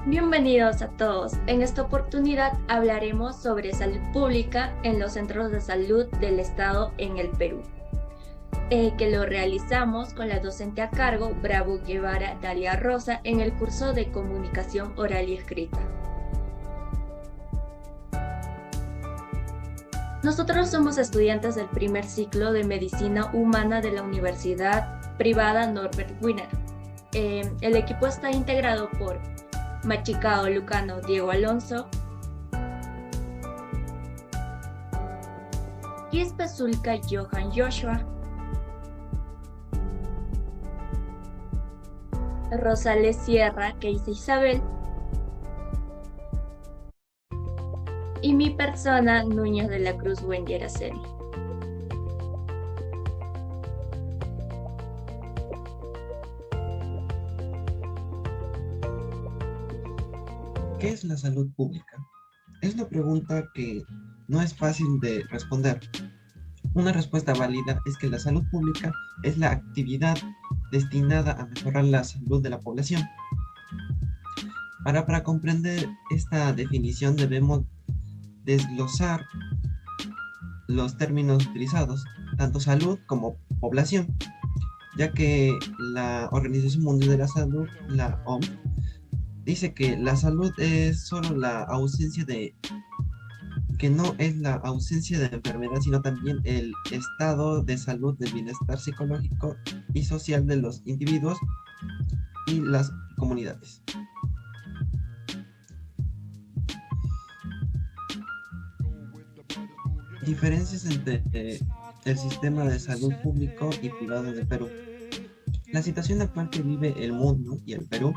Bienvenidos a todos. En esta oportunidad hablaremos sobre salud pública en los centros de salud del Estado en el Perú, que lo realizamos con la docente a cargo Bravo Guevara Dalia Rosa en el curso de Comunicación Oral y Escrita. Nosotros somos estudiantes del primer ciclo de Medicina Humana de la Universidad Privada Norbert Wiener. El equipo está integrado por Machicao Lucano Diego Alonso, Quispe Zulca Johan Joshua, Rosales Sierra Keisa Isabel y mi persona Núñez de la Cruz Wendy Araceli. ¿Qué es la salud pública? Es una pregunta que no es fácil de responder. Una respuesta válida es que la salud pública es la actividad destinada a mejorar la salud de la población. Para comprender esta definición debemos desglosar los términos utilizados, tanto salud como población, ya que la Organización Mundial de la Salud, la OMS, dice que la salud es solo la ausencia que no es la ausencia de enfermedad, sino también el estado de salud, de bienestar psicológico y social de los individuos y las comunidades. Diferencias entre el sistema de salud público y privado de Perú. La situación actual que vive el mundo y el Perú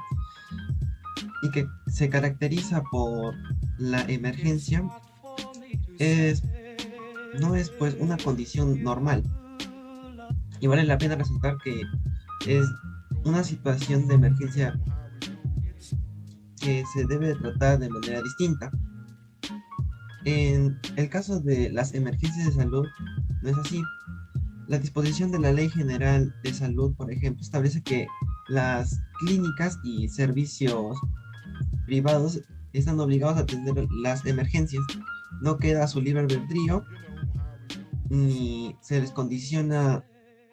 y que se caracteriza por la emergencia no es pues una condición normal, y vale la pena resaltar que es una situación de emergencia que se debe tratar de manera distinta. En el caso de las emergencias de salud no es así. La disposición de la Ley General de Salud, por ejemplo, establece que las clínicas y servicios privados están obligados a atender las emergencias. No queda a su libre albedrío, ni se les condiciona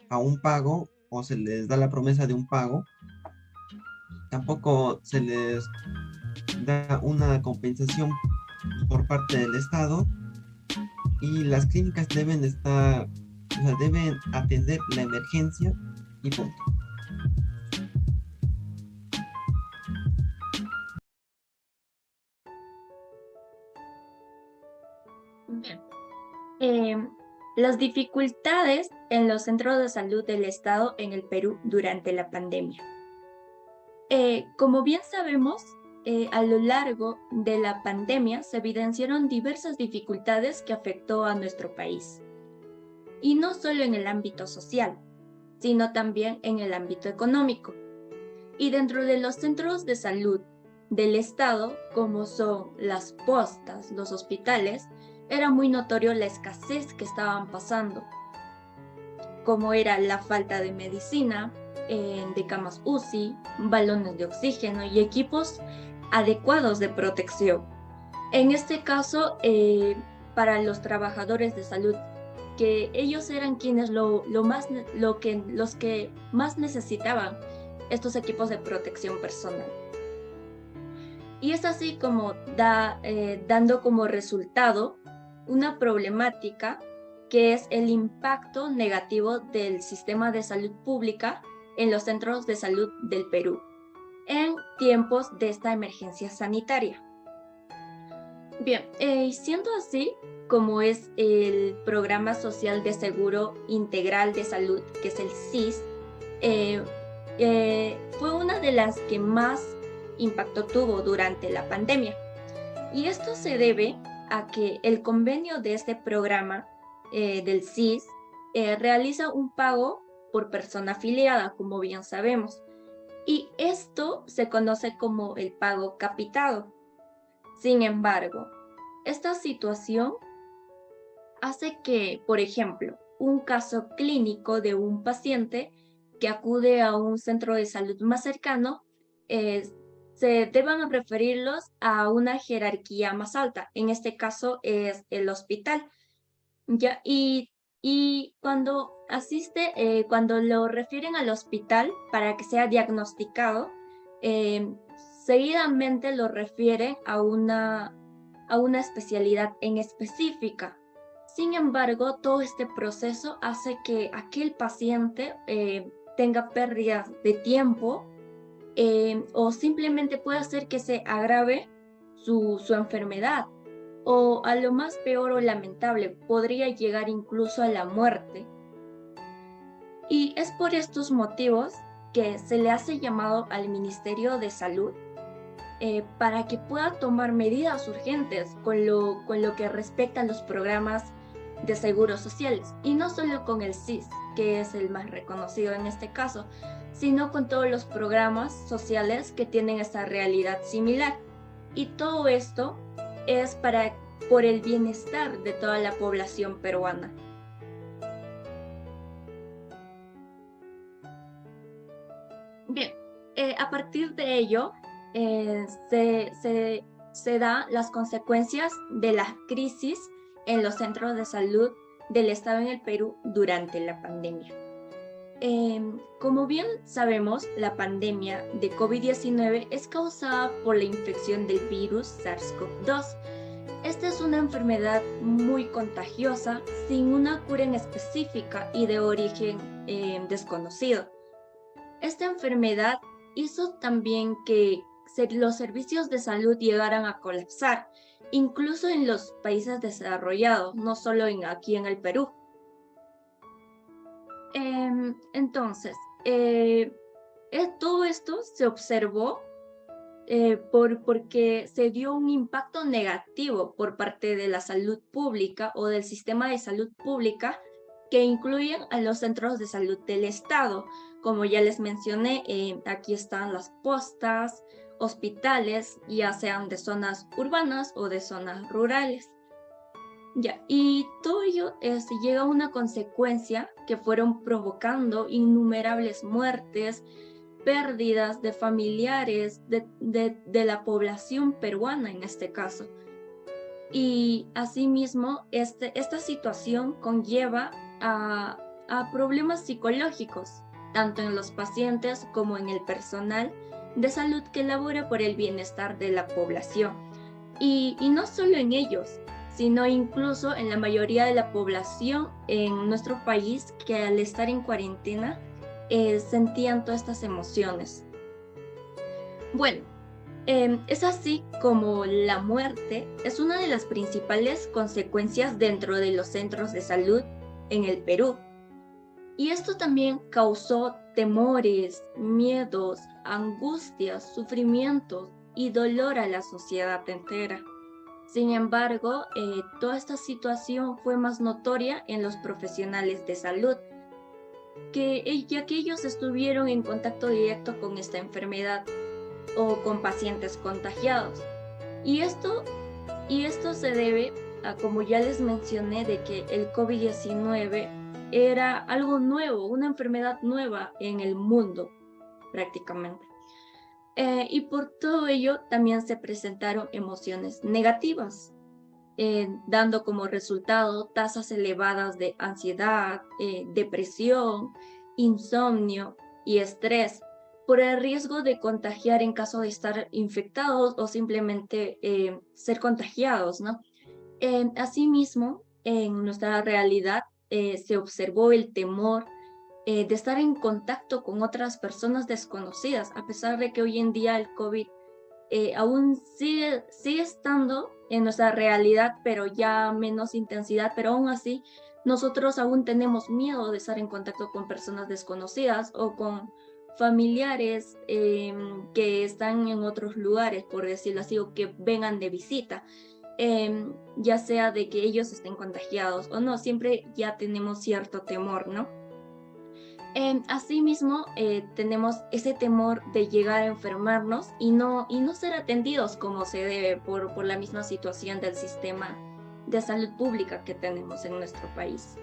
a un pago o se les da la promesa de un pago. Tampoco se les da una compensación por parte del Estado, y las clínicas deben deben atender la emergencia y punto. Bien. Las dificultades en los centros de salud del Estado en el Perú durante la pandemia. Como bien sabemos, a lo largo de la pandemia se evidenciaron diversas dificultades que afectó a nuestro país. Y no solo en el ámbito social, sino también en el ámbito económico. Y dentro de los centros de salud del Estado, como son las postas, los hospitales, era muy notorio la escasez que estaban pasando, como era la falta de medicina, de camas UCI, balones de oxígeno y equipos adecuados de protección. En este caso, para los trabajadores de salud, que ellos eran quienes los que más necesitaban estos equipos de protección personal. Y es así como dando como resultado una problemática que es el impacto negativo del sistema de salud pública en los centros de salud del Perú en tiempos de esta emergencia sanitaria. Bien, siendo así como es el Programa Social de Seguro Integral de Salud, que es el SIS, fue una de las que más impacto tuvo durante la pandemia. Y esto se debe a que el convenio de este programa del SIS realiza un pago por persona afiliada, como bien sabemos. Y esto se conoce como el pago capitado. Sin embargo, esta situación hace que, por ejemplo, un caso clínico de un paciente que acude a un centro de salud más cercano se deban referirlos a una jerarquía más alta. En este caso es el hospital. Ya, y cuando cuando lo refieren al hospital para que sea diagnosticado, eh, seguidamente lo refieren a una especialidad en específica. Sin embargo, todo este proceso hace que aquel paciente tenga pérdidas de tiempo o simplemente puede hacer que se agrave su enfermedad o a lo más peor o lamentable, podría llegar incluso a la muerte. Y es por estos motivos que se le hace llamado al Ministerio de Salud para que pueda tomar medidas urgentes con lo que respecta a los programas de seguros sociales, y no solo con el SIS, que es el más reconocido en este caso, sino con todos los programas sociales que tienen esta realidad similar. Y todo esto es por el bienestar de toda la población peruana. Bien, a partir de ello, se da las consecuencias de la crisis en los centros de salud del Estado en el Perú durante la pandemia. Como bien sabemos, la pandemia de COVID-19 es causada por la infección del virus SARS-CoV-2. Esta es una enfermedad muy contagiosa, sin una cura en específica y de origen desconocido. Esta enfermedad hizo también que los servicios de salud llegaran a colapsar, incluso en los países desarrollados, no solo aquí en el Perú. Entonces, todo esto se observó porque se dio un impacto negativo por parte de la salud pública o del sistema de salud pública que incluyen a los centros de salud del Estado. Como ya les mencioné, aquí están las postas, hospitales, ya sean de zonas urbanas o de zonas rurales. Ya, y todo ello llega a una consecuencia que fueron provocando innumerables muertes, pérdidas de familiares de la población peruana en este caso. Y asimismo, esta situación conlleva a problemas psicológicos, tanto en los pacientes como en el personal de salud que labora por el bienestar de la población. Y no solo en ellos, sino incluso en la mayoría de la población en nuestro país que al estar en cuarentena sentían todas estas emociones. Bueno, es así como la muerte es una de las principales consecuencias dentro de los centros de salud en el Perú. Y esto también causó temores, miedos, angustias, sufrimientos y dolor a la sociedad entera. Sin embargo, toda esta situación fue más notoria en los profesionales de salud, ya que ellos estuvieron en contacto directo con esta enfermedad o con pacientes contagiados. Y esto se debe a, como ya les mencioné, de que el COVID-19 era algo nuevo, una enfermedad nueva en el mundo prácticamente. Y por todo ello también se presentaron emociones negativas, dando como resultado tasas elevadas de ansiedad, depresión, insomnio y estrés por el riesgo de contagiar en caso de estar infectados o simplemente ser contagiados, ¿no? Asimismo, en nuestra realidad se observó el temor de estar en contacto con otras personas desconocidas, a pesar de que hoy en día el COVID aún sigue estando en nuestra realidad, pero ya menos intensidad, pero aún así nosotros aún tenemos miedo de estar en contacto con personas desconocidas o con familiares que están en otros lugares, por decirlo así, o que vengan de visita. Ya sea de que ellos estén contagiados o no, siempre ya tenemos cierto temor, ¿no? Asimismo, tenemos ese temor de llegar a enfermarnos y no ser atendidos como se debe por la misma situación del sistema de salud pública que tenemos en nuestro país.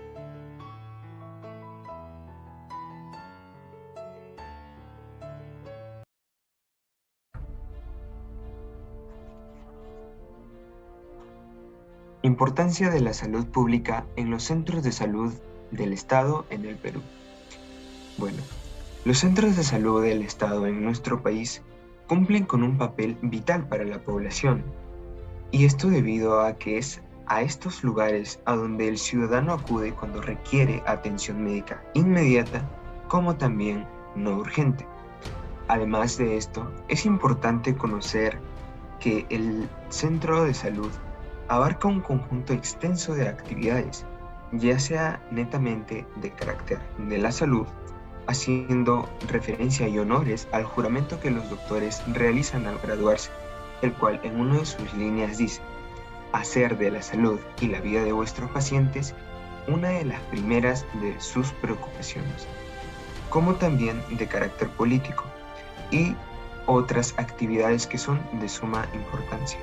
Importancia de la salud pública en los centros de salud del Estado en el Perú. Bueno, los centros de salud del Estado en nuestro país cumplen con un papel vital para la población, y esto debido a que es a estos lugares a donde el ciudadano acude cuando requiere atención médica inmediata, como también no urgente. Además de esto, es importante conocer que el centro de salud abarca un conjunto extenso de actividades, ya sea netamente de carácter de la salud, haciendo referencia y honores al juramento que los doctores realizan al graduarse, el cual en una de sus líneas dice: hacer de la salud y la vida de vuestros pacientes una de las primeras de sus preocupaciones, como también de carácter político y otras actividades que son de suma importancia.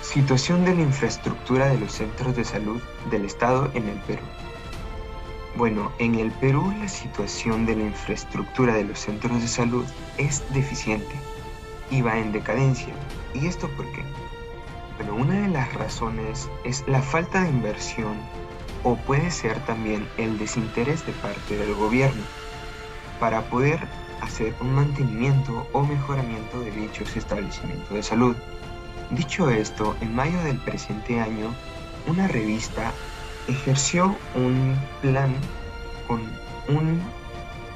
Situación de la infraestructura de los centros de salud del Estado en el Perú. Bueno, en el Perú la situación de la infraestructura de los centros de salud es deficiente y va en decadencia. ¿Y esto por qué? Bueno, una de las razones es la falta de inversión, o puede ser también el desinterés de parte del gobierno para poder hacer un mantenimiento o mejoramiento de dichos establecimientos de salud. Dicho esto, en mayo del presente año, una revista ejerció un plan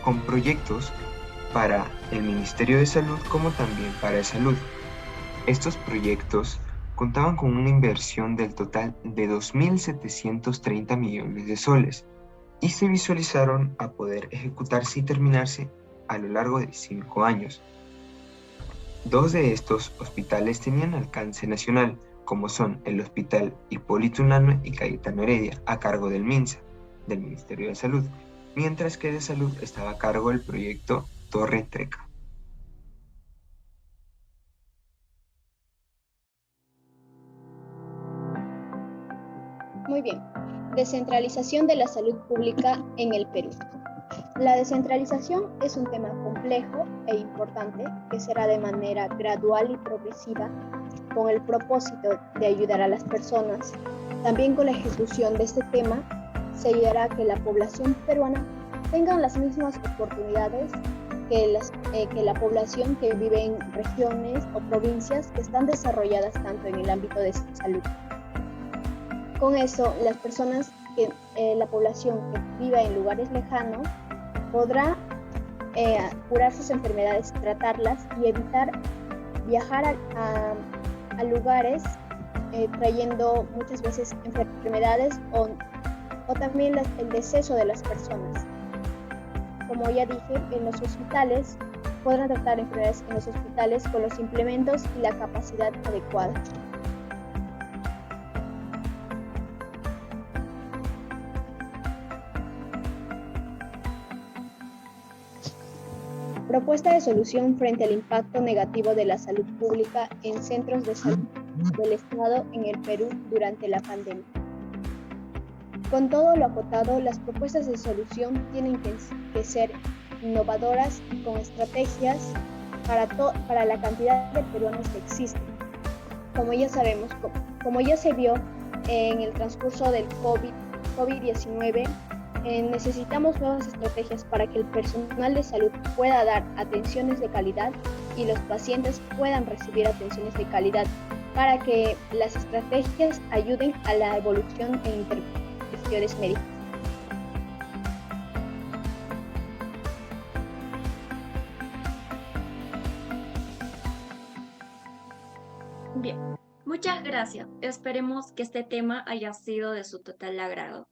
con proyectos para el Ministerio de Salud como también para Salud. Estos proyectos contaban con una inversión del total de 2.730 millones de soles y se visualizaron a poder ejecutarse y terminarse a lo largo de 5 años. 2 de estos hospitales tenían alcance nacional, como son el Hospital Hipólito Unanue y Cayetano Heredia, a cargo del MINSA, del Ministerio de Salud, mientras que de Salud estaba a cargo el proyecto Torre Trecca. Muy bien. Descentralización de la salud pública en el Perú. La descentralización es un tema complejo e importante que será de manera gradual y progresiva con el propósito de ayudar a las personas. También con la ejecución de este tema se ayudará a que la población peruana tenga las mismas oportunidades que la población que vive en regiones o provincias que están desarrolladas tanto en el ámbito de salud. Con eso, las personas, la población que viva en lugares lejanos podrá curar sus enfermedades, tratarlas y evitar viajar a lugares trayendo muchas veces enfermedades o también el deceso de las personas. Como ya dije, en los hospitales podrán tratar enfermedades en los hospitales con los implementos y la capacidad adecuada. Propuesta de solución frente al impacto negativo de la salud pública en centros de salud del Estado en el Perú durante la pandemia. Con todo lo acotado, las propuestas de solución tienen que ser innovadoras y con estrategias para la cantidad de peruanos que existen. Como ya sabemos, como ya se vio en el transcurso del COVID-19, necesitamos nuevas estrategias para que el personal de salud pueda dar atenciones de calidad y los pacientes puedan recibir atenciones de calidad para que las estrategias ayuden a la evolución en intervenciones médicas. Bien, muchas gracias. Esperemos que este tema haya sido de su total agrado.